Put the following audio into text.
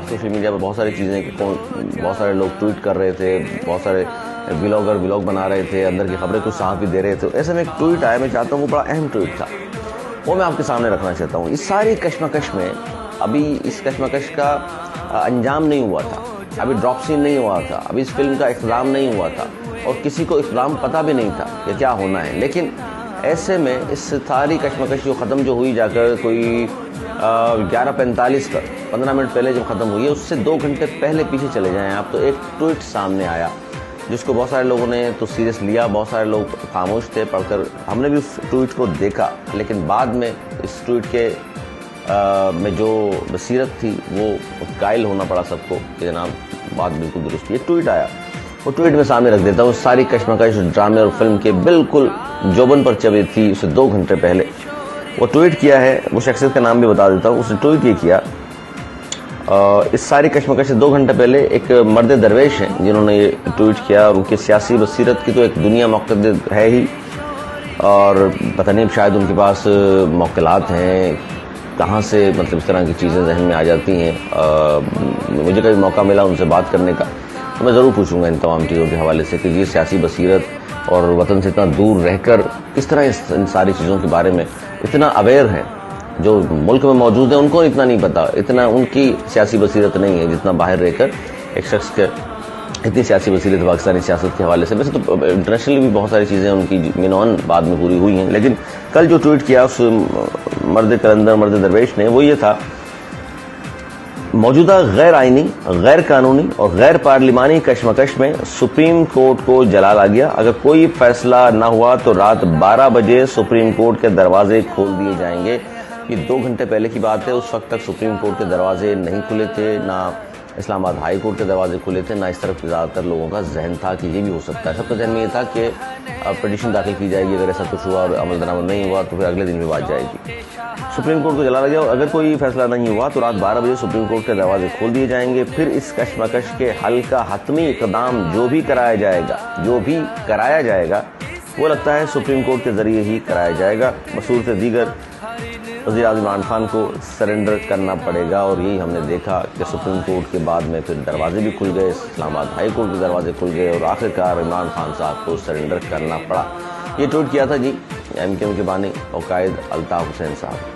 Social media پر بہت ساری چیزیں، بہت سارے لوگ ٹویٹ کر رہے تھے، بہت سارے ولاگر ولاگ بنا رہے تھے، اندر کی خبریں کچھ صحافی دے رہے تھے. ایسے میں ایک ٹویٹ آیا، میں چاہتا ہوں وہ بڑا اہم ٹویٹ تھا، وہ میں آپ کے سامنے رکھنا چاہتا ہوں. اس ساری کشمکش میں ابھی اس کشمکش کا انجام نہیں ہوا تھا، ابھی ڈراپ سین نہیں ہوا تھا، ابھی اس فلم کا اختتام نہیں ہوا تھا، اور کسی کو اختتام پتہ بھی نہیں تھا کہ کیا ہونا ہے. لیکن ایسے میں اس ساری کشمکش جو ختم جو ہوئی جا کر کوئی 11:45 پر 15 منٹ پہلے جب ختم ہوئی ہے، اس سے 2 گھنٹے پہلے پیچھے چلے جائیں آپ، تو ایک ٹویٹ سامنے آیا جس کو بہت سارے لوگوں نے تو سیریس لیا، بہت سارے لوگ خاموش تھے. پڑھ کر ہم نے بھی اس ٹویٹ کو دیکھا، لیکن بعد میں اس ٹویٹ کے میں جو بصیرت تھی وہ قائل ہونا پڑا سب کو کہ جناب بات بالکل درست تھی. ایک ٹویٹ آیا، وہ ٹویٹ میں سامنے رکھ دیتا ہوں. ساری کشمکش ڈرامے اور فلم کے بالکل جوبن پر چبی تھی اسے 2 گھنٹے پہلے. وہ ٹویٹ کیا ہے، وہ شخصیت کا نام بھی بتا دیتا ہوں. اس نے ٹویٹ یہ کیا، اس ساری کشمکش سے 2 گھنٹے پہلے ایک مرد درویش ہیں جنہوں نے یہ ٹویٹ کیا، اور ان کی سیاسی بصیرت کی تو ایک دنیا موقع ہے ہی، اور پتہ نہیں شاید ان کے پاس موکلات ہیں کہاں سے، مطلب اس طرح کی چیزیں ذہن میں آ جاتی ہیں. مجھے کبھی موقع ملا ان سے بات کرنے کا تو میں ضرور پوچھوں گا ان تمام چیزوں کے حوالے سے کہ یہ سیاسی بصیرت اور وطن سے اتنا دور رہ کر کس طرح ان ساری چیزوں کے بارے میں اتنا اویئر ہیں. جو ملک میں موجود ہیں ان کو اتنا نہیں پتا، اتنا ان کی سیاسی بصیرت نہیں ہے جتنا باہر رہ کر ایک شخص کے اتنی سیاسی بصیرت پاکستانی سیاست کے حوالے سے. ویسے تو انٹرنیشنلی بھی بہت ساری چیزیں ان کی مینون بعد میں پوری ہوئی ہیں، لیکن کل جو ٹویٹ کیا اس مرد کلندر مرد درویش نے وہ یہ تھا: موجودہ غیر آئینی، غیر قانونی اور غیر پارلیمانی کشمکش میں سپریم کورٹ کو جلال آ گیا. اگر کوئی فیصلہ نہ ہوا تو رات 12 بجے سپریم کورٹ کے دروازے کھول دیے جائیں گے. یہ 2 گھنٹے پہلے کی بات ہے. اس وقت تک سپریم کورٹ کے دروازے نہیں کھلے تھے، نہ اسلام آباد ہائی کورٹ کے دروازے کھلے تھے، نہ اس طرف زیادہ تر لوگوں کا ذہن تھا کہ یہ بھی ہو سکتا ہے. سب کا ذہن میں یہ تھا کہ پٹیشن داخل کی جائے گی، اگر ایسا کچھ ہوا اور عمل درآمد نہیں ہوا تو پھر اگلے دن بھی بات جائے گی. سپریم کورٹ کو جلا گیا، اور اگر کوئی فیصلہ نہیں ہوا تو رات 12 بجے سپریم کورٹ کے دروازے کھول دیے جائیں گے. پھر اس کشمکش کے حل کا حتمی اقدام جو بھی کرایا جائے گا وہ لگتا ہے سپریم کورٹ کے ذریعے ہی کرایا جائے گا. بصورت دیگر وزیر اعظم عمران خان کو سرنڈر کرنا پڑے گا، اور یہی ہم نے دیکھا کہ سپریم کورٹ کے بعد میں پھر دروازے بھی کھل گئے، اسلام آباد ہائی کورٹ کے دروازے کھل گئے، اور آخرکار عمران خان صاحب کو سرنڈر کرنا پڑا. یہ ٹویٹ کیا تھا جی ایم کیو ایم کے بانی اور قائد الطاف حسین صاحب.